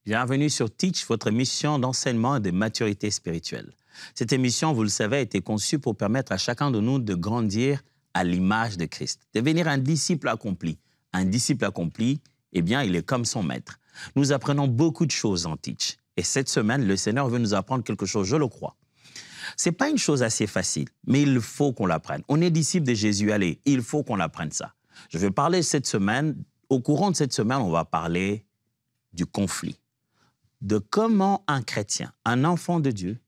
Bienvenue sur Teach, votre émission d'enseignement et de maturité spirituelle. Cette émission, vous le savez, a été conçue pour permettre à chacun de nous de grandir à l'image de Christ, devenir un disciple accompli. Un disciple accompli, eh bien, il est comme son maître. Nous apprenons beaucoup de choses en Teach. Et cette semaine, le Seigneur veut nous apprendre quelque chose, je le crois. Ce n'est pas une chose assez facile, mais il faut qu'on l'apprenne. On est disciple de Jésus, allez, il faut qu'on apprenne ça. Je vais parler cette semaine, au courant de cette semaine, on va parler du conflit. De comment un chrétien, un enfant de Dieu,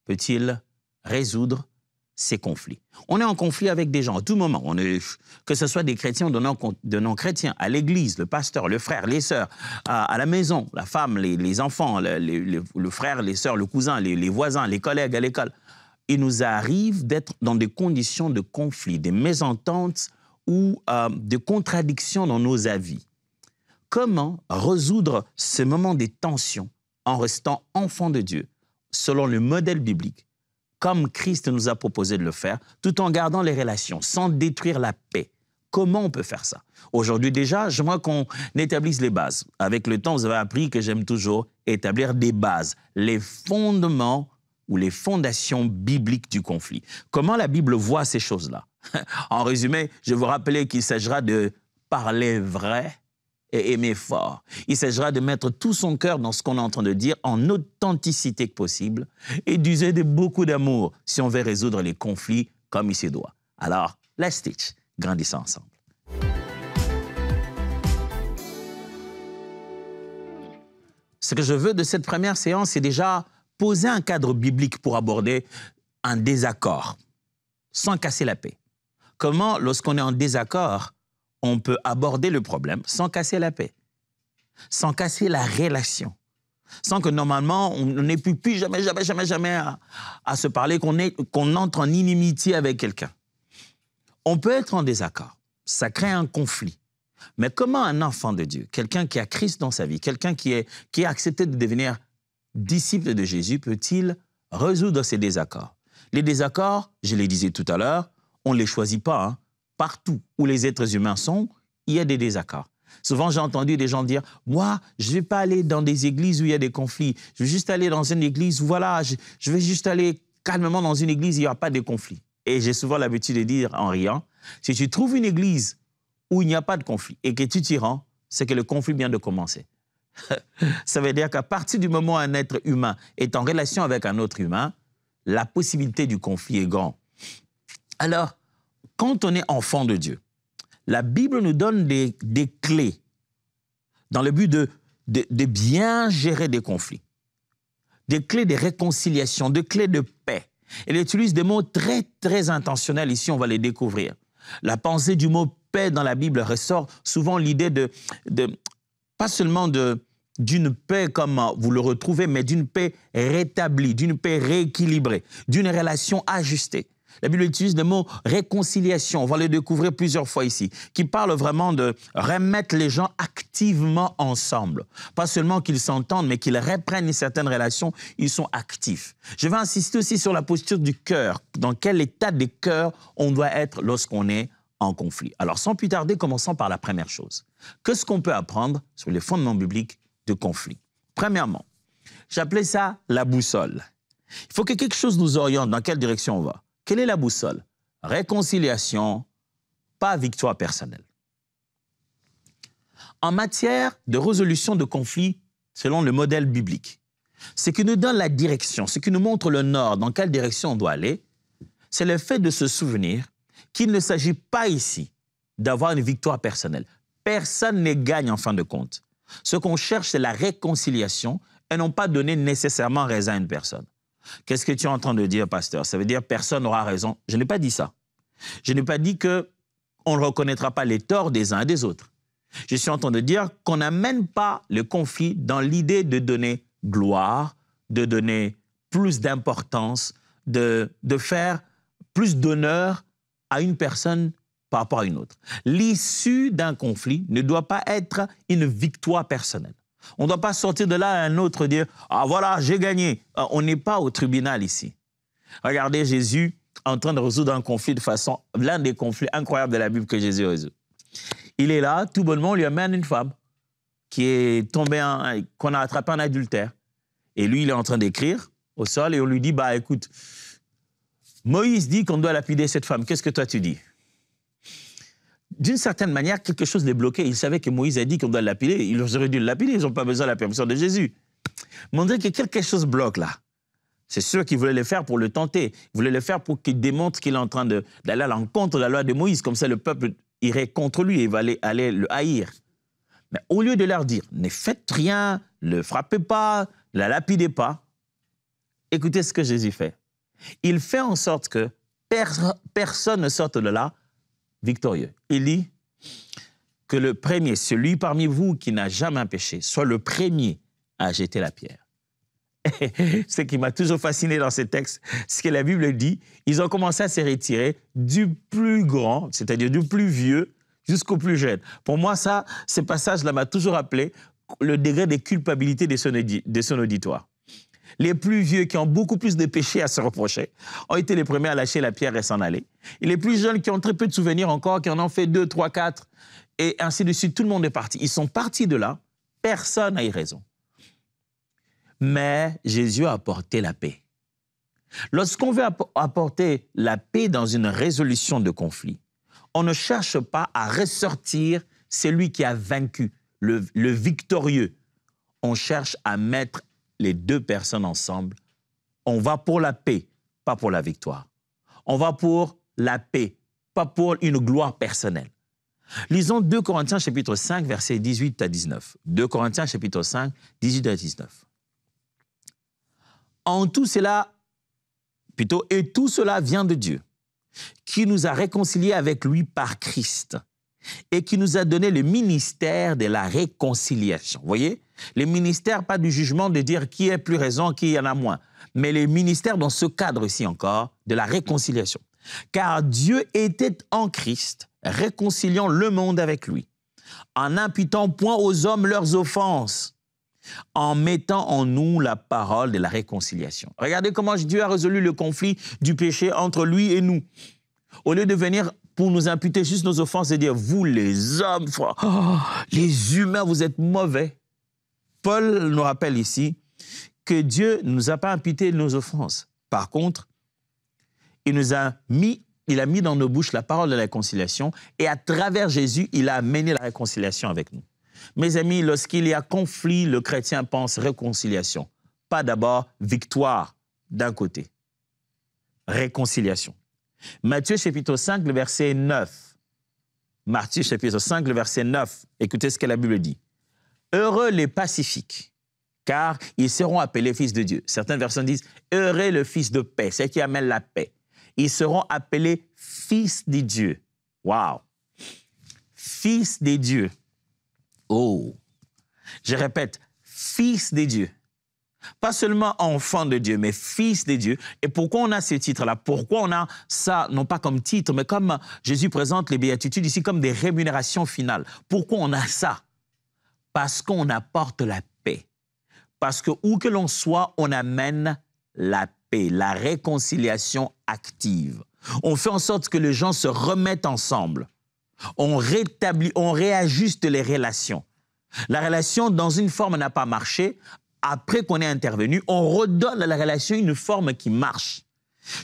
peut-il résoudre ces conflits. On est en conflit avec des gens à tout moment, que ce soit des chrétiens ou de non-chrétiens, à l'église, le pasteur, le frère, les sœurs, à la maison, la femme, les enfants, le frère, les sœurs, le cousin, les voisins, les collègues à l'école. Il nous arrive d'être dans des conditions de conflit, des mésententes ou de contradictions dans nos avis. Comment résoudre ce moment des tensions en restant enfant de Dieu, selon le modèle biblique, comme Christ nous a proposé de le faire, tout en gardant les relations, sans détruire la paix? Comment on peut faire ça? Aujourd'hui déjà, j'aimerais qu'on établisse les bases. Avec le temps, vous avez appris que j'aime toujours établir des bases, les fondements ou les fondations bibliques du conflit. Comment la Bible voit ces choses-là? En résumé, je vais vous rappeler qu'il s'agira de parler vrai et aimer fort. Il s'agira de mettre tout son cœur dans ce qu'on est en train de dire en authenticité que possible et d'user de beaucoup d'amour si on veut résoudre les conflits comme il se doit. Alors, let's teach. Grandissons ensemble. Ce que je veux de cette première séance, c'est déjà poser un cadre biblique pour aborder un désaccord sans casser la paix. Comment, lorsqu'on est en désaccord, on peut aborder le problème sans casser la paix, sans casser la relation, sans que normalement on n'ait plus jamais à se parler, qu'on entre en inimitié avec quelqu'un. On peut être en désaccord, ça crée un conflit. Mais comment un enfant de Dieu, quelqu'un qui a Christ dans sa vie, quelqu'un qui a accepté de devenir disciple de Jésus, peut-il résoudre ces désaccords? Les désaccords, je les disais tout à l'heure, on ne les choisit pas, hein. Partout où les êtres humains sont, il y a des désaccords. Souvent, j'ai entendu des gens dire « Moi, je ne vais pas aller dans des églises où il y a des conflits. Je vais juste aller dans une église où, voilà, je vais juste aller calmement dans une église où il n'y aura pas de conflit. » Et j'ai souvent l'habitude de dire en riant, si tu trouves une église où il n'y a pas de conflit et que tu t'y rends, c'est que le conflit vient de commencer. Ça veut dire qu'à partir du moment où un être humain est en relation avec un autre humain, la possibilité du conflit est grande. Alors, quand on est enfant de Dieu, la Bible nous donne des clés dans le but de bien gérer des conflits, des clés de réconciliation, des clés de paix. Elle utilise des mots très, très intentionnels. Ici, on va les découvrir. La pensée du mot paix dans la Bible ressort souvent l'idée pas seulement d'une paix comme vous le retrouvez, mais d'une paix rétablie, d'une paix rééquilibrée, d'une relation ajustée. La Bible utilise le mot réconciliation, on va le découvrir plusieurs fois ici, qui parle vraiment de remettre les gens activement ensemble. Pas seulement qu'ils s'entendent, mais qu'ils reprennent une certaine relation, ils sont actifs. Je vais insister aussi sur la posture du cœur, dans quel état de cœur on doit être lorsqu'on est en conflit. Alors, sans plus tarder, commençons par la première chose. Qu'est-ce qu'on peut apprendre sur les fondements bibliques de conflit? Premièrement, j'appelais ça la boussole. Il faut que quelque chose nous oriente dans quelle direction on va. Quelle est la boussole? Réconciliation, pas victoire personnelle. En matière de résolution de conflits, selon le modèle biblique, ce qui nous donne la direction, ce qui nous montre le nord, dans quelle direction on doit aller, c'est le fait de se souvenir qu'il ne s'agit pas ici d'avoir une victoire personnelle. Personne ne gagne en fin de compte. Ce qu'on cherche, c'est la réconciliation et non pas donner nécessairement raison à une personne. Qu'est-ce que tu es en train de dire, pasteur? Ça veut dire personne n'aura raison. Je n'ai pas dit ça. Je n'ai pas dit qu'on ne reconnaîtra pas les torts des uns et des autres. Je suis en train de dire qu'on n'amène pas le conflit dans l'idée de donner gloire, de donner plus d'importance, de faire plus d'honneur à une personne par rapport à une autre. L'issue d'un conflit ne doit pas être une victoire personnelle. On ne doit pas sortir de là à un autre dire « Ah voilà, j'ai gagné ». On n'est pas au tribunal ici. Regardez Jésus en train de résoudre un conflit de façon... L'un des conflits incroyables de la Bible que Jésus résout. Il est là, tout bonnement, on lui amène une femme. qui est tombé, qu'on a attrapé en adultère. Et lui, il est en train d'écrire au sol et on lui dit, bah écoute, Moïse dit qu'on doit lapider cette femme. Qu'est-ce que toi tu dis? D'une certaine manière, quelque chose les bloquait. Ils savaient que Moïse a dit qu'on doit le lapider. Ils auraient dû le lapider. Ils n'ont pas besoin de la permission de Jésus. Mais on dirait que quelque chose bloque là. C'est sûr qu'il voulait le faire pour le tenter. Il voulait le faire pour qu'il démontre qu'il est en train d'aller à l'encontre de la loi de Moïse. Comme ça, le peuple irait contre lui et va aller le haïr. Mais au lieu de leur dire, ne faites rien, ne le frappez pas, ne la lapidez pas, écoutez ce que Jésus fait. Il fait en sorte que personne ne sorte de là victorieux. Il dit que le premier, celui parmi vous qui n'a jamais péché, soit le premier à jeter la pierre. Ce qui m'a toujours fasciné dans ces textes, c'est que la Bible dit, ils ont commencé à se retirer du plus grand, c'est-à-dire du plus vieux, jusqu'au plus jeune. Pour moi, ce passage-là m'a toujours rappelé le degré de culpabilité de son auditoire. Les plus vieux, qui ont beaucoup plus de péchés à se reprocher, ont été les premiers à lâcher la pierre et s'en aller. Et les plus jeunes, qui ont très peu de souvenirs encore, qui en ont fait 2, 3, 4, et ainsi de suite, tout le monde est parti. Ils sont partis de là, personne n'a eu raison. Mais Jésus a apporté la paix. Lorsqu'on veut apporter la paix dans une résolution de conflit, on ne cherche pas à ressortir celui qui a vaincu, le victorieux. On cherche à mettre les deux personnes ensemble. On va pour la paix, pas pour la victoire. On va pour la paix, pas pour une gloire personnelle. Lisons 2 Corinthiens chapitre 5, versets 18 à 19. 2 Corinthiens chapitre 5, 18 à 19. En tout cela, et tout cela vient de Dieu, qui nous a réconciliés avec lui par Christ et qui nous a donné le ministère de la réconciliation. Vous voyez? Les ministères, pas du jugement de dire qui a plus raison, qui en a moins, mais les ministères dans ce cadre-ci encore, de la réconciliation. Car Dieu était en Christ, réconciliant le monde avec lui, en n'imputant point aux hommes leurs offenses, en mettant en nous la parole de la réconciliation. Regardez comment Dieu a résolu le conflit du péché entre lui et nous. Au lieu de venir pour nous imputer juste nos offenses et dire, vous les hommes, les humains, vous êtes mauvais. Paul nous rappelle ici que Dieu ne nous a pas imputé nos offenses. Par contre, il a mis dans nos bouches la parole de la réconciliation et à travers Jésus, il a amené la réconciliation avec nous. Mes amis, lorsqu'il y a conflit, le chrétien pense réconciliation. Pas d'abord victoire d'un côté. Réconciliation. Matthieu chapitre 5, le verset 9. Matthieu chapitre 5, le verset 9. Écoutez ce que la Bible dit. Heureux les pacifiques, car ils seront appelés fils de Dieu. Certaines personnes disent, heureux le fils de paix, c'est qui amène la paix. Ils seront appelés fils de Dieu. Waouh! Fils de Dieu. Oh! Je répète, fils de Dieu. Pas seulement enfant de Dieu, mais fils de Dieu. Et pourquoi on a ce titre-là? Pourquoi on a ça, non pas comme titre, mais comme Jésus présente les béatitudes ici comme des rémunérations finales. Pourquoi on a ça? Parce qu'on apporte la paix. Parce que où que l'on soit, on amène la paix, la réconciliation active. On fait en sorte que les gens se remettent ensemble. On rétablit, on réajuste les relations. La relation, dans une forme, n'a pas marché. Après qu'on ait intervenu, on redonne à la relation une forme qui marche.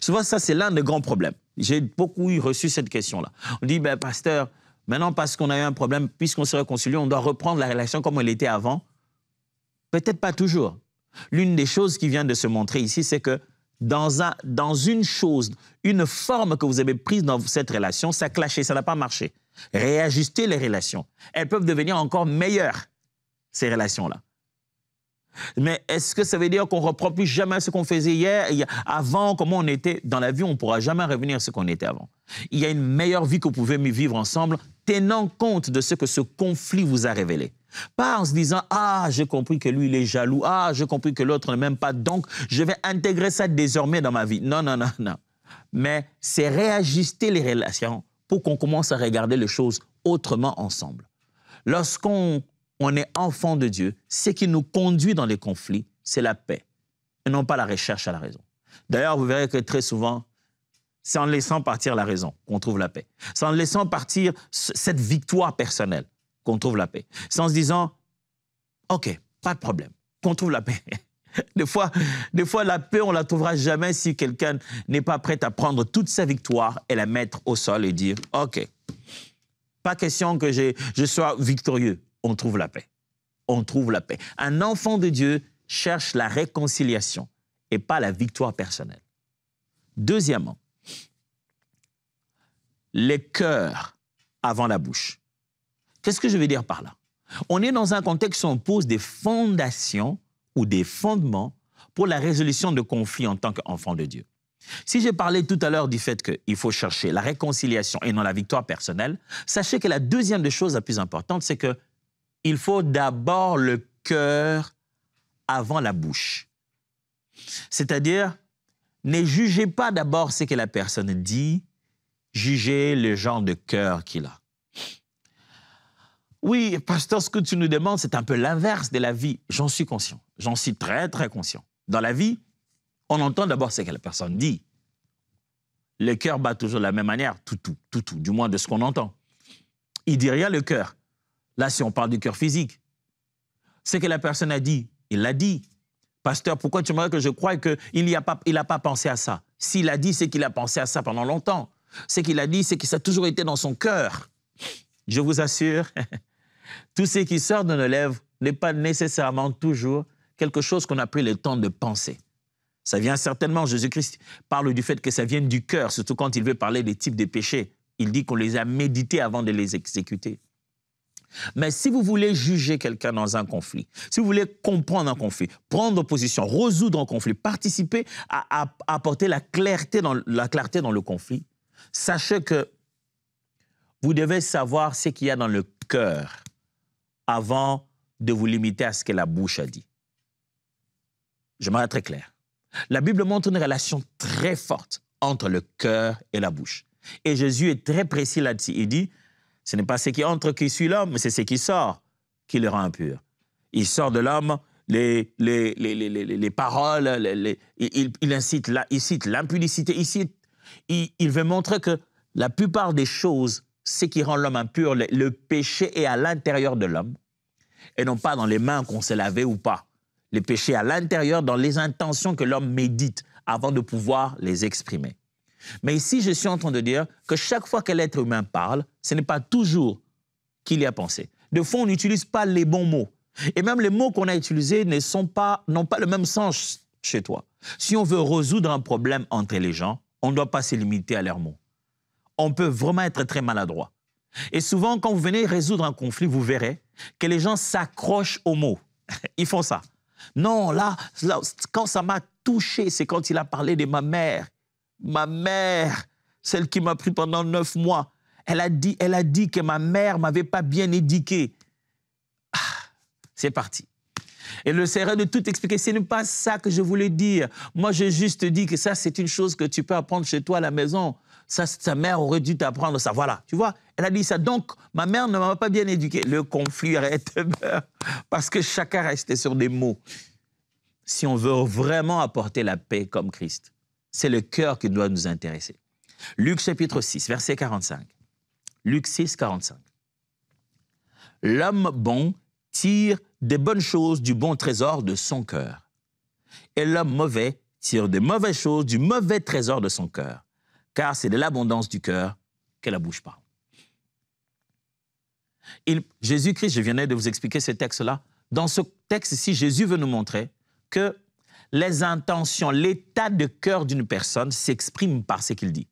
Souvent, ça, c'est l'un des grands problèmes. J'ai beaucoup reçu cette question-là. On dit, ben, pasteur, maintenant, parce qu'on a eu un problème, puisqu'on s'est réconcilié, on doit reprendre la relation comme elle était avant. Peut-être pas toujours. L'une des choses qui vient de se montrer ici, c'est que dans une chose, une forme que vous avez prise dans cette relation, ça a clashé, ça n'a pas marché. Réajuster les relations. Elles peuvent devenir encore meilleures, ces relations-là. Mais est-ce que ça veut dire qu'on ne reprend plus jamais ce qu'on faisait hier, avant, comment on était? Dans la vie, on ne pourra jamais revenir à ce qu'on était avant. Il y a une meilleure vie que vous pouvez vivre ensemble, tenant compte de ce que ce conflit vous a révélé. Pas en se disant, ah, j'ai compris que lui, il est jaloux, ah, j'ai compris que l'autre ne m'aime pas, donc je vais intégrer ça désormais dans ma vie. Non, non, non, non. Mais c'est réajuster les relations pour qu'on commence à regarder les choses autrement ensemble. Lorsqu'on est enfant de Dieu, ce qui nous conduit dans les conflits, c'est la paix, et non pas la recherche à la raison. D'ailleurs, vous verrez que très souvent, c'est en laissant partir la raison qu'on trouve la paix. C'est en laissant partir cette victoire personnelle qu'on trouve la paix. C'est en se disant, OK, pas de problème. Qu'on trouve la paix. Des fois, la paix, on ne la trouvera jamais si quelqu'un n'est pas prêt à prendre toute sa victoire et la mettre au sol et dire « OK, pas question que je sois victorieux. » On trouve la paix. On trouve la paix. Un enfant de Dieu cherche la réconciliation et pas la victoire personnelle. Deuxièmement, les cœurs avant la bouche. Qu'est-ce que je veux dire par là? On est dans un contexte où on pose des fondations ou des fondements pour la résolution de conflits en tant qu'enfant de Dieu. Si j'ai parlé tout à l'heure du fait qu'il faut chercher la réconciliation et non la victoire personnelle, sachez que la deuxième des choses la plus importante, c'est qu'il faut d'abord le cœur avant la bouche. C'est-à-dire, ne jugez pas d'abord ce que la personne dit, jugez le genre de cœur qu'il a. Oui, pasteur, ce que tu nous demandes, c'est un peu l'inverse de la vie. J'en suis conscient. J'en suis très, très conscient. Dans la vie, on entend d'abord ce que la personne dit. Le cœur bat toujours de la même manière, tout, du moins de ce qu'on entend. Il dit rien, le cœur. Là, si on parle du cœur physique, ce que la personne a dit, il l'a dit. Pasteur, pourquoi tu me dis que je crois qu'il n'a pas pensé à ça? S'il a dit, c'est qu'il a pensé à ça pendant longtemps. Ce qu'il a dit, c'est que ça a toujours été dans son cœur. Je vous assure, tout ce qui sort de nos lèvres n'est pas nécessairement toujours quelque chose qu'on a pris le temps de penser. Ça vient certainement, Jésus-Christ parle du fait que ça vient du cœur, surtout quand il veut parler des types de péchés. Il dit qu'on les a médités avant de les exécuter. Mais si vous voulez juger quelqu'un dans un conflit, si vous voulez comprendre un conflit, prendre position, résoudre un conflit, participer à apporter la clarté dans le conflit, sachez que vous devez savoir ce qu'il y a dans le cœur avant de vous limiter à ce que la bouche a dit. J'aimerais être très clair. La Bible montre une relation très forte entre le cœur et la bouche. Et Jésus est très précis là-dessus. Il dit, ce n'est pas ce qui entre qui suit l'homme, mais c'est ce qui sort qui le rend impur. Il sort de l'homme les paroles, il cite l'impudicité, il veut montrer que la plupart des choses, ce qui rend l'homme impur, le péché est à l'intérieur de l'homme et non pas dans les mains qu'on s'est lavé ou pas. Le péché est à l'intérieur, dans les intentions que l'homme médite avant de pouvoir les exprimer. Mais ici, je suis en train de dire que chaque fois que l'être humain parle, ce n'est pas toujours qu'il y a pensé. De fois, on n'utilise pas les bons mots. Et même les mots qu'on a utilisés n'ont pas le même sens chez toi. Si on veut résoudre un problème entre les gens, on ne doit pas se limiter à leurs mots. On peut vraiment être très maladroit. Et souvent, quand vous venez résoudre un conflit, vous verrez que les gens s'accrochent aux mots. Ils font ça. Non, là, quand ça m'a touché, c'est quand il a parlé de ma mère. Ma mère, celle qui m'a pris pendant 9 mois, elle a dit que ma mère ne m'avait pas bien éduqué. Ah, c'est parti. Elle essaierait de tout expliquer. Ce n'est pas ça que je voulais dire. Moi, j'ai juste dit que ça, c'est une chose que tu peux apprendre chez toi à la maison. Ça, ta mère aurait dû t'apprendre ça. Voilà, tu vois, elle a dit ça. Donc, ma mère ne m'a pas bien éduqué. Le conflit arrête parce que chacun restait sur des mots. Si on veut vraiment apporter la paix comme Christ, c'est le cœur qui doit nous intéresser. Luc chapitre 6, verset 45. Luc 6, 45. L'homme bon tire des bonnes choses du bon trésor de son cœur. Et l'homme mauvais tire des mauvaises choses du mauvais trésor de son cœur. Car c'est de l'abondance du cœur que la bouche parle. Jésus-Christ, je venais de vous expliquer ce texte-là. Dans ce texte-ci, Jésus veut nous montrer que les intentions, l'état de cœur d'une personne s'exprime par ce qu'il dit.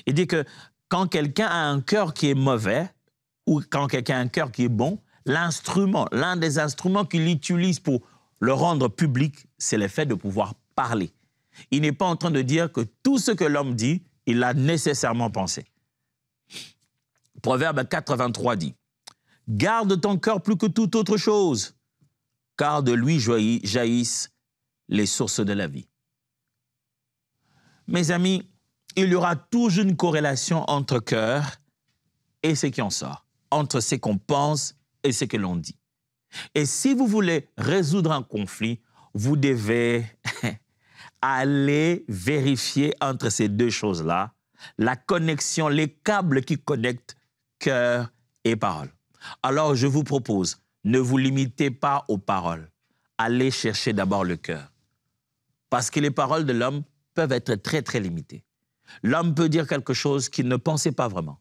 Il dit que quand quelqu'un a un cœur qui est mauvais ou quand quelqu'un a un cœur qui est bon, l'un des instruments qu'il utilise pour le rendre public, c'est le fait de pouvoir parler. Il n'est pas en train de dire que tout ce que l'homme dit, il l'a nécessairement pensé. Proverbe 83 dit « Garde ton cœur plus que toute autre chose, car de lui jaillissent les sources de la vie. » Mes amis, il y aura toujours une corrélation entre cœur et ce qui en sort, entre ce qu'on pense et ce que l'on dit. Et si vous voulez résoudre un conflit, vous devez aller vérifier entre ces deux choses-là, la connexion, les câbles qui connectent cœur et parole. Alors, je vous propose Ne vous limitez pas aux paroles. Allez chercher d'abord le cœur. Parce que les paroles de l'homme peuvent être très, très limitées. L'homme peut dire quelque chose qu'il ne pensait pas vraiment.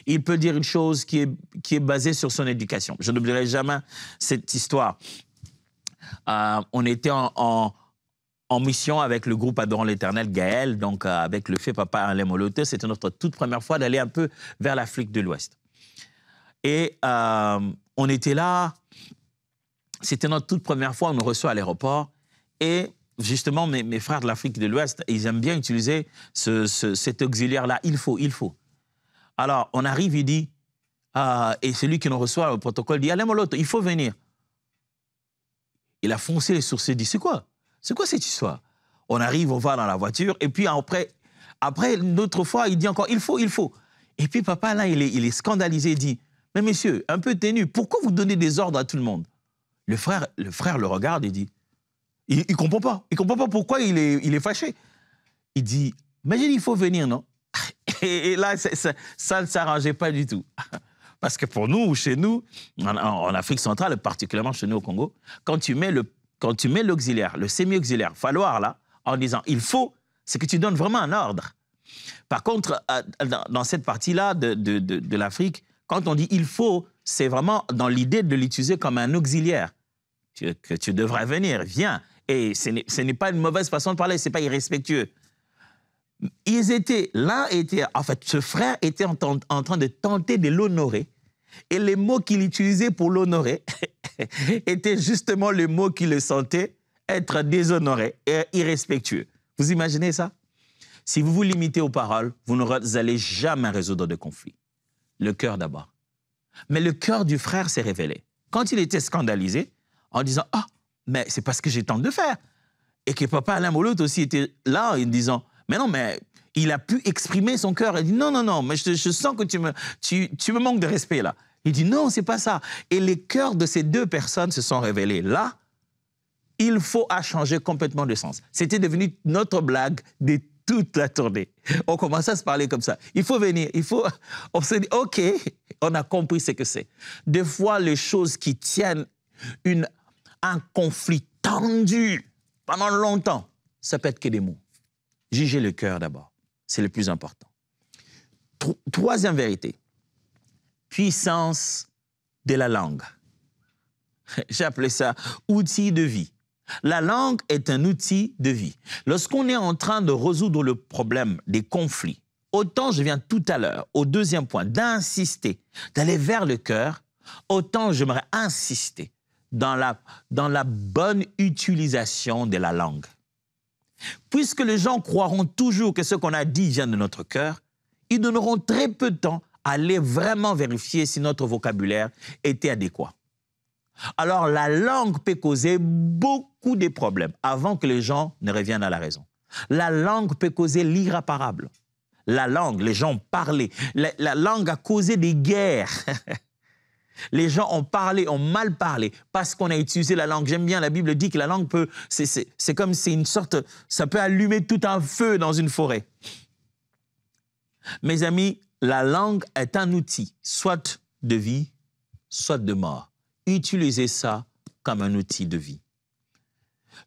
Il peut dire une chose qui est basée sur son éducation. Je n'oublierai jamais cette histoire. On était en mission avec le groupe Adorant l'Éternel, Gaël, donc avec le fait Papa Alain Molote. C'était notre toute première fois d'aller un peu vers l'Afrique de l'Ouest. Et on était là, c'était notre toute première fois, on nous reçoit à l'aéroport. Et justement, mes frères de l'Afrique de l'Ouest, ils aiment bien utiliser cet auxiliaire-là, il faut. Alors, on arrive, il dit, et celui qui nous reçoit au protocole dit, Alain Molote, il faut venir. Il a foncé les sourcils, il dit, c'est quoi cette histoire? On arrive, on va dans la voiture, et puis après une autre fois, il dit encore, il faut. Et puis papa, là, il est scandalisé, il dit, mais messieurs, un peu ténu, pourquoi vous donnez des ordres à tout le monde? Le frère le regarde et dit, il ne comprend pas. Il ne comprend pas pourquoi il est fâché. Il dit, mais j'ai dit, il faut venir, non? Et là, ça ne s'arrangeait pas du tout. Parce que pour nous, chez nous, en Afrique centrale, particulièrement chez nous au Congo, quand tu mets l'auxiliaire, le semi-auxiliaire, falloir là, en disant il faut, c'est que tu donnes vraiment un ordre. Par contre, dans cette partie-là de l'Afrique, quand on dit il faut, c'est vraiment dans l'idée de l'utiliser comme un auxiliaire. Que tu devrais venir, viens. Et ce n'est pas une mauvaise façon de parler, ce n'est pas irrespectueux. En fait, ce frère était en train de tenter de l'honorer. Et les mots qu'il utilisait pour l'honorer étaient justement les mots qui le sentaient être déshonoré et irrespectueux. Vous imaginez ça? Si vous vous limitez aux paroles, vous n'allez jamais résoudre de conflit. Le cœur d'abord. Mais le cœur du frère s'est révélé. Quand il était scandalisé, en disant « Ah, mais c'est parce que j'ai tant de faire ». Et que papa Alain Molote aussi était là en disant « Mais non, mais il a pu exprimer son cœur. » Il dit « Non, mais je sens que tu me manques de respect là. » Il dit « Non, c'est pas ça. » Et les cœurs de ces deux personnes se sont révélés. Là, il faut changer complètement de sens. C'était devenu notre blague de toute la tournée. On commençait à se parler comme ça. Il faut venir, On s'est dit, OK, on a compris ce que c'est. Des fois, les choses qui tiennent un conflit tendu pendant longtemps, ça peut être que des mots. Jugez le cœur d'abord. C'est le plus important. Troisième vérité. Puissance de la langue. J'ai appelé ça outil de vie. La langue est un outil de vie. Lorsqu'on est en train de résoudre le problème des conflits, autant je viens tout à l'heure, au deuxième point, d'insister, d'aller vers le cœur, autant j'aimerais insister dans la bonne utilisation de la langue. Puisque les gens croiront toujours que ce qu'on a dit vient de notre cœur, ils donneront très peu de temps à aller vraiment vérifier si notre vocabulaire était adéquat. Alors, la langue peut causer beaucoup de problèmes avant que les gens ne reviennent à la raison. La langue peut causer l'irréparable. La langue, les gens ont parlé. La langue a causé des guerres. Les gens ont parlé, ont mal parlé parce qu'on a utilisé la langue. J'aime bien, la Bible dit que la langue peut... C'est comme c'est une sorte... Ça peut allumer tout un feu dans une forêt. Mes amis, la langue est un outil, soit de vie, soit de mort. Utilisez ça comme un outil de vie.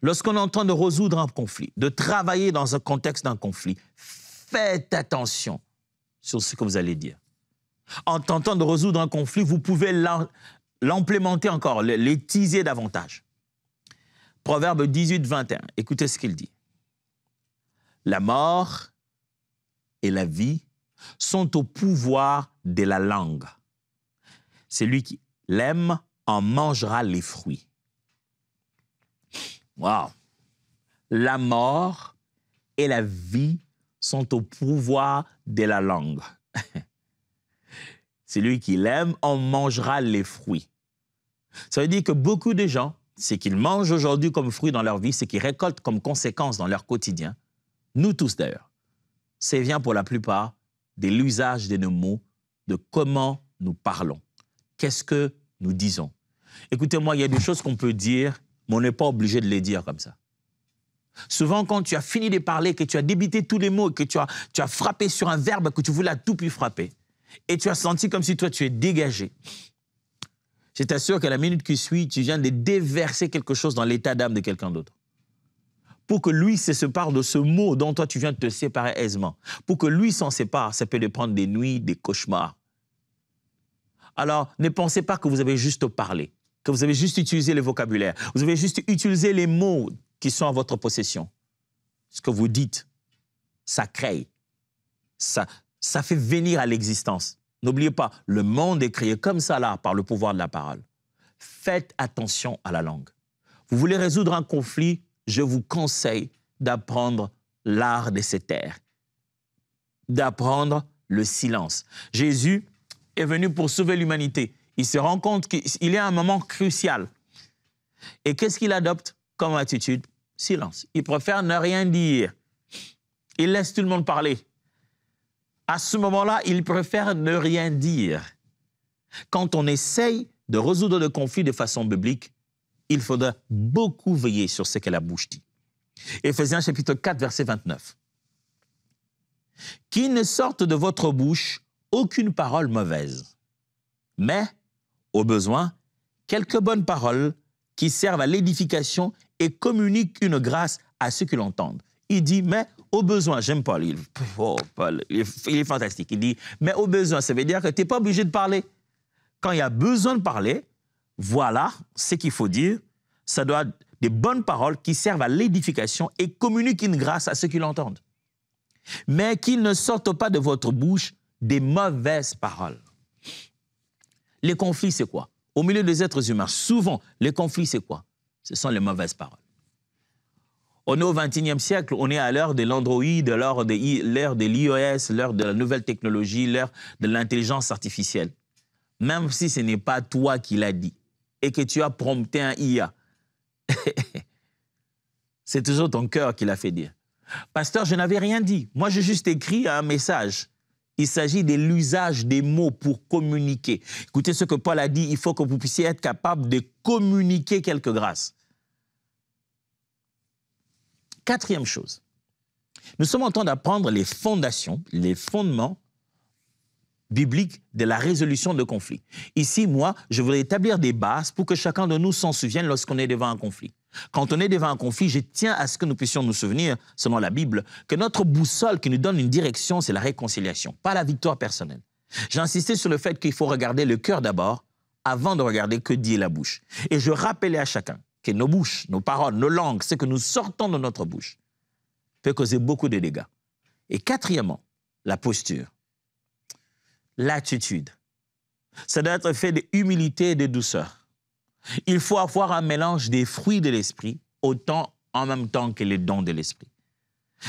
Lorsqu'on est en train de résoudre un conflit, de travailler dans un contexte d'un conflit, faites attention sur ce que vous allez dire. En tentant de résoudre un conflit, vous pouvez l'implémenter encore, l'étiser davantage. Proverbe 18, 21, écoutez ce qu'il dit. La mort et la vie sont au pouvoir de la langue. Celui qui l'aime en mangera les fruits. Wow! La mort et la vie sont au pouvoir de la langue. Celui qui l'aime en mangera les fruits. Ça veut dire que beaucoup de gens, ce qu'ils mangent aujourd'hui comme fruits dans leur vie, ce qu'ils récoltent comme conséquences dans leur quotidien, nous tous d'ailleurs, ça vient pour la plupart de l'usage de nos mots, de comment nous parlons. Qu'est-ce que nous disons? Écoutez-moi, il y a des choses qu'on peut dire, mais on n'est pas obligé de les dire comme ça. Souvent, quand tu as fini de parler, que tu as débité tous les mots, que tu as frappé sur un verbe que tu voulais à tout prix frapper, et tu as senti comme si toi, tu es dégagé, je t'assure qu'à la minute qui suit, tu viens de déverser quelque chose dans l'état d'âme de quelqu'un d'autre. Pour que lui se sépare de ce mot dont toi tu viens de te séparer aisément. Pour que lui s'en sépare, ça peut lui prendre des nuits, des cauchemars. Alors, ne pensez pas que vous avez juste parlé, que vous avez juste utilisé le vocabulaire. Vous avez juste utilisé les mots qui sont à votre possession. Ce que vous dites, ça crée, ça fait venir à l'existence. N'oubliez pas, le monde est créé comme ça là, par le pouvoir de la parole. Faites attention à la langue. Vous voulez résoudre un conflit, je vous conseille d'apprendre l'art de se taire, d'apprendre le silence. Jésus est venu pour sauver l'humanité. Il se rend compte qu'il est à un moment crucial. Et qu'est-ce qu'il adopte comme attitude? Silence. Il préfère ne rien dire. Il laisse tout le monde parler. À ce moment-là, il préfère ne rien dire. Quand on essaye de résoudre le conflit de façon biblique, il faudra beaucoup veiller sur ce que la bouche dit. Éphésiens chapitre 4, verset 29. Qu'il ne sorte de votre bouche aucune parole mauvaise, mais, au besoin, quelques bonnes paroles qui servent à l'édification et communiquent une grâce à ceux qui l'entendent. Il dit, mais au besoin, j'aime Paul, Paul, il est fantastique. Il dit, mais au besoin, ça veut dire que tu n'es pas obligé de parler. Quand il y a besoin de parler, voilà ce qu'il faut dire. Ça doit être des bonnes paroles qui servent à l'édification et communiquent une grâce à ceux qui l'entendent. Mais qu'il ne sorte pas de votre bouche des mauvaises paroles. Les conflits, c'est quoi? Au milieu des êtres humains, souvent, les conflits, c'est quoi? Ce sont les mauvaises paroles. On est au XXIe siècle, on est à l'heure de l'Android, l'heure de l'iOS, l'heure de la nouvelle technologie, l'heure de l'intelligence artificielle. Même si ce n'est pas toi qui l'as dit et que tu as prompté un IA, c'est toujours ton cœur qui l'a fait dire. Pasteur, je n'avais rien dit. Moi, j'ai juste écrit un message. Il s'agit de l'usage des mots pour communiquer. Écoutez ce que Paul a dit, il faut que vous puissiez être capable de communiquer quelques grâces. Quatrième chose, nous sommes en train d'apprendre les fondations, les fondements bibliques de la résolution de conflits. Ici, moi, je voudrais établir des bases pour que chacun de nous s'en souvienne lorsqu'on est devant un conflit. Quand on est devant un conflit, je tiens à ce que nous puissions nous souvenir, selon la Bible, que notre boussole qui nous donne une direction, c'est la réconciliation, pas la victoire personnelle. J'ai insisté sur le fait qu'il faut regarder le cœur d'abord, avant de regarder que dit la bouche. Et je rappelais à chacun que nos bouches, nos paroles, nos langues, ce que nous sortons de notre bouche, peut causer beaucoup de dégâts. Et quatrièmement, la posture, l'attitude. Ça doit être fait d'humilité et de douceur. Il faut avoir un mélange des fruits de l'esprit, autant en même temps que les dons de l'esprit.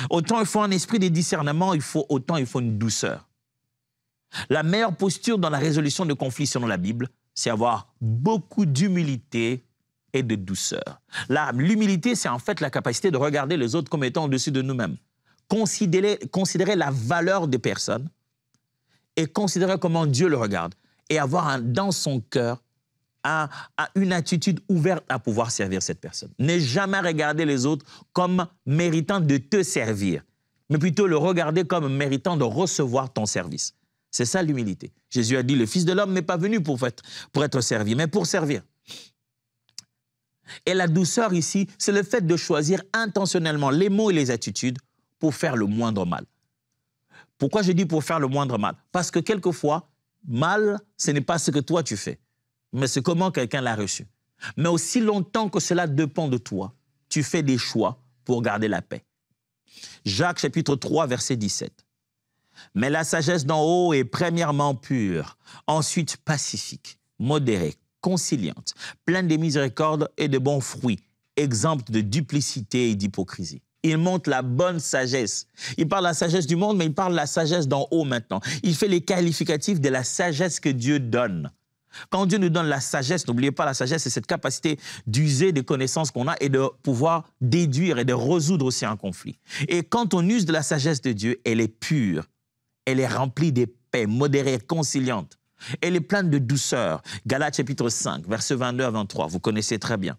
Autant il faut un esprit de discernement, autant il faut une douceur. La meilleure posture dans la résolution de conflits selon la Bible, c'est avoir beaucoup d'humilité et de douceur. L'humilité, c'est en fait la capacité de regarder les autres comme étant au-dessus de nous-mêmes. Considérer la valeur des personnes et considérer comment Dieu le regarde et avoir dans son cœur une attitude ouverte à pouvoir servir cette personne. Ne jamais regarder les autres comme méritant de te servir, mais plutôt le regarder comme méritant de recevoir ton service. C'est ça l'humilité. Jésus a dit, le Fils de l'homme n'est pas venu pour être servi, mais pour servir. Et la douceur ici, c'est le fait de choisir intentionnellement les mots et les attitudes pour faire le moindre mal. Pourquoi je dis pour faire le moindre mal? Parce que quelquefois, mal, ce n'est pas ce que toi tu fais, mais c'est comment quelqu'un l'a reçu. Mais aussi longtemps que cela dépend de toi, tu fais des choix pour garder la paix. Jacques chapitre 3, verset 17. Mais la sagesse d'en haut est premièrement pure, ensuite pacifique, modérée, conciliante, pleine de miséricorde et de bons fruits, exempte de duplicité et d'hypocrisie. Il montre la bonne sagesse. Il parle de la sagesse du monde, mais il parle de la sagesse d'en haut maintenant. Il fait les qualificatifs de la sagesse que Dieu donne. Quand Dieu nous donne la sagesse, n'oubliez pas, la sagesse, c'est cette capacité d'user des connaissances qu'on a et de pouvoir déduire et de résoudre aussi un conflit. Et quand on use de la sagesse de Dieu, elle est pure, elle est remplie de paix, modérée, conciliante. Elle est pleine de douceur. Galates chapitre 5, versets 22 à 23, vous connaissez très bien.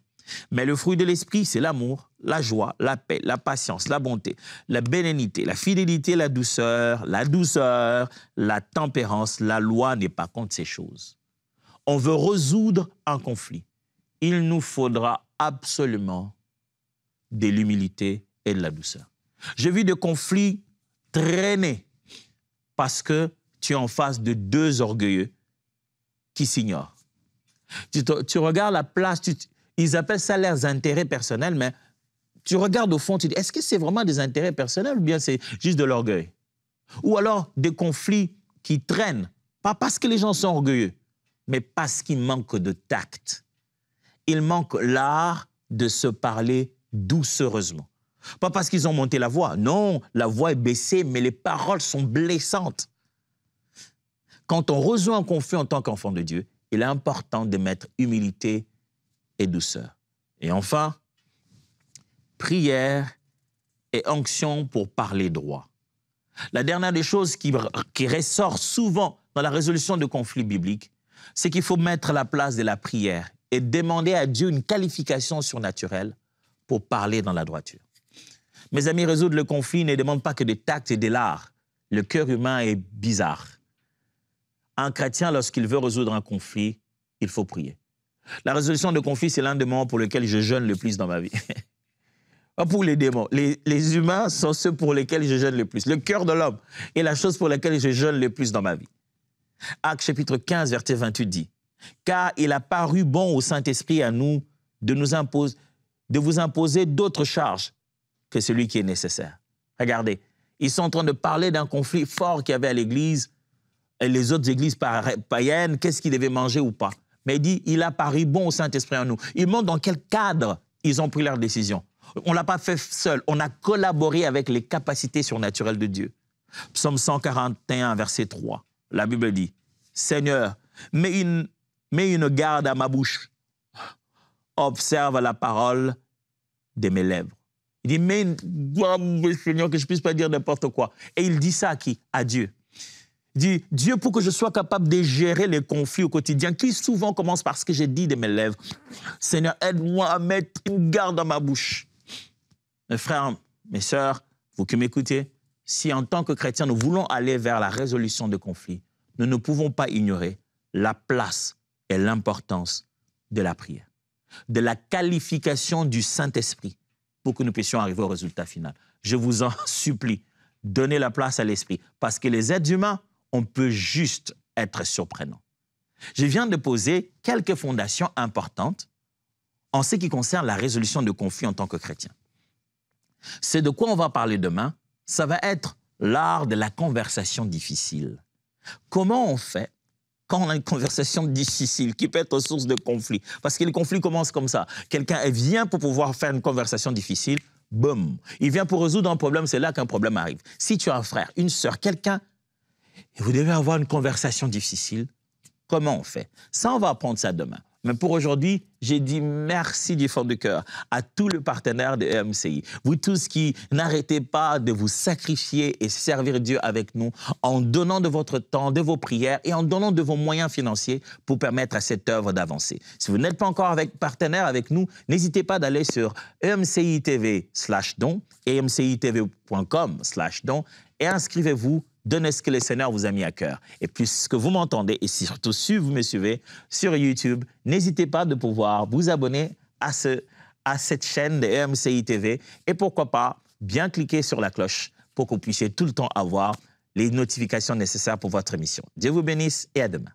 Mais le fruit de l'esprit, c'est l'amour, la joie, la paix, la patience, la bonté, la bénignité, la fidélité, la douceur, la tempérance. La loi n'est pas contre ces choses. on veut résoudre un conflit, il nous faudra absolument de l'humilité et de la douceur. J'ai vu des conflits traîner parce que tu es en face de deux orgueilleux qui s'ignorent. Tu regardes la place, ils appellent ça leurs intérêts personnels, mais tu regardes au fond, tu dis, est-ce que c'est vraiment des intérêts personnels ou bien c'est juste de l'orgueil? Ou alors des conflits qui traînent, pas parce que les gens sont orgueilleux, mais parce qu'il manque de tact. Il manque l'art de se parler doucereusement. Pas parce qu'ils ont monté la voix. Non, la voix est baissée, mais les paroles sont blessantes. Quand on résout un conflit en tant qu'enfant de Dieu, il est important de mettre humilité et douceur. Et enfin, prière et onction pour parler droit. La dernière des choses qui ressort souvent dans la résolution de conflits bibliques, c'est qu'il faut mettre la place de la prière et demander à Dieu une qualification surnaturelle pour parler dans la droiture. Mes amis, résoudre le conflit ne demande pas que de tact et de l'art. Le cœur humain est bizarre. Un chrétien, lorsqu'il veut résoudre un conflit, il faut prier. La résolution de conflit, c'est l'un des moments pour lesquels je jeûne le plus dans ma vie. Pas pour les démons. Les humains sont ceux pour lesquels je jeûne le plus. Le cœur de l'homme est la chose pour laquelle je jeûne le plus dans ma vie. Actes chapitre 15, verset 28 dit, « Car il a paru bon au Saint-Esprit à nous de vous imposer d'autres charges que celui qui est nécessaire. » Regardez, ils sont en train de parler d'un conflit fort qu'il y avait à l'Église, et les autres églises païennes, qu'est-ce qu'ils devaient manger ou pas. Mais il dit, il a paru bon au Saint-Esprit en nous. Il montre dans quel cadre ils ont pris leur décision. On ne l'a pas fait seul, on a collaboré avec les capacités surnaturelles de Dieu. Psaume 141, verset 3, la Bible dit, « Seigneur, mets une garde à ma bouche, observe la parole de mes lèvres. » Il dit, mets une garde, Seigneur, que je ne puisse pas dire n'importe quoi. Et il dit ça à qui? À Dieu. Il dit, Dieu, pour que je sois capable de gérer les conflits au quotidien, qui souvent commence par ce que j'ai dit de mes lèvres. Seigneur, aide-moi à mettre une garde à ma bouche. Mes frères, mes sœurs, vous qui m'écoutez, si en tant que chrétiens, nous voulons aller vers la résolution de conflits, nous ne pouvons pas ignorer la place et l'importance de la prière, de la qualification du Saint-Esprit pour que nous puissions arriver au résultat final. Je vous en supplie, donnez la place à l'Esprit, parce que les êtres humains, on peut juste être surprenants. Je viens de poser quelques fondations importantes en ce qui concerne la résolution de conflits en tant que chrétien. C'est de quoi on va parler demain. Ça va être l'art de la conversation difficile. Comment on fait quand on a une conversation difficile qui peut être source de conflit? Parce que les conflits commencent comme ça. Quelqu'un vient pour pouvoir faire une conversation difficile, boum. Il vient pour résoudre un problème, c'est là qu'un problème arrive. Si tu as un frère, une sœur, quelqu'un, et vous devez avoir une conversation difficile, comment on fait? Ça, on va apprendre ça demain. Mais pour aujourd'hui, j'ai dit merci du fond du cœur à tous les partenaires de EMCI. Vous tous qui n'arrêtez pas de vous sacrifier et servir Dieu avec nous en donnant de votre temps, de vos prières et en donnant de vos moyens financiers pour permettre à cette œuvre d'avancer. Si vous n'êtes pas encore partenaire avec nous, n'hésitez pas d'aller sur emcitv/don, emcitv.com/don et inscrivez-vous. Donnez ce que le Seigneur vous a mis à cœur. Et puisque vous m'entendez, et surtout si vous me suivez sur YouTube, n'hésitez pas de pouvoir vous abonner à cette chaîne de EMCI TV et pourquoi pas bien cliquer sur la cloche pour que vous puissiez tout le temps avoir les notifications nécessaires pour votre émission. Dieu vous bénisse et à demain.